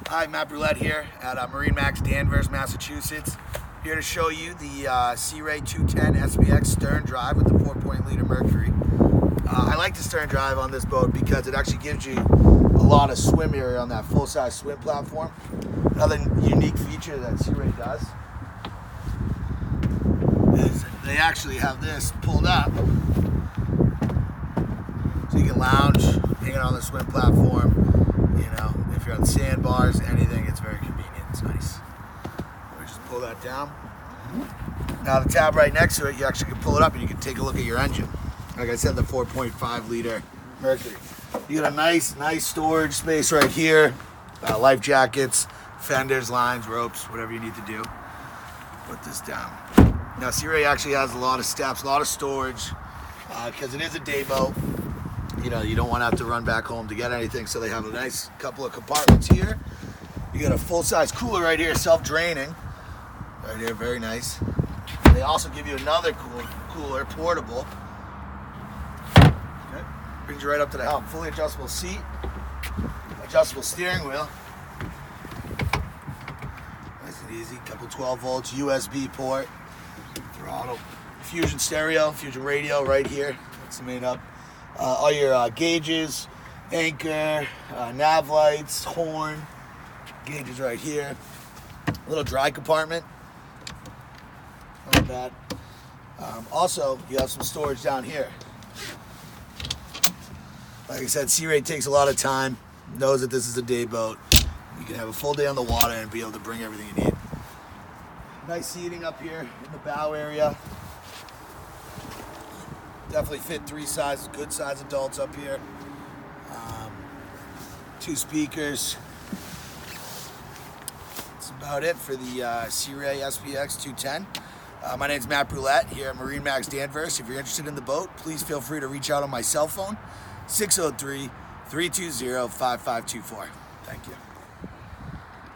Hi, Matt Roulette here at MarineMax Danvers, Massachusetts. Here to show you the Sea Ray 210 SPX stern drive with the 4.0-liter Mercury. I like the stern drive on this boat because it actually gives you a lot of swim area on that full-size swim platform. Another unique feature that Sea Ray does is they actually have this pulled up so you can lounge, hang it on the swim platform. You know, if you're on sandbars, anything, it's very convenient. It's nice. We just pull that down. Now the tab right next to it, you actually can pull it up and you can take a look at your engine. Like I said, the 4.5-liter Mercury. You got a nice storage space right here. Life jackets, fenders, lines, ropes, whatever you need to do. Put this down. Now Sea Ray actually has a lot of steps, a lot of storage, because it is a day boat. You know, you don't want to have to run back home to get anything, so they have a nice couple of compartments here. You got a full-size cooler right here, self-draining. Right here, very nice. They also give you another cooler, portable. Okay. Brings you right up to the helm. Fully adjustable seat, adjustable steering wheel. Nice and easy. Couple 12 volts, USB port, throttle, Fusion stereo, Fusion radio right here. That's the main up. All your gauges, anchor, nav lights, horn, gauges right here. A little dry compartment. Not bad. Also, you have some storage down here. Like I said, Sea Ray takes a lot of time, knows that this is a day boat. You can have a full day on the water and be able to bring everything you need. Nice seating up here in the bow area. Definitely fit 3 sizes, good size adults up here. 2 speakers. That's about it for the Sea Ray SPX 210. My name's Matt Roulette here at MarineMax Danvers. If you're interested in the boat, please feel free to reach out on my cell phone, 603-320-5524. Thank you.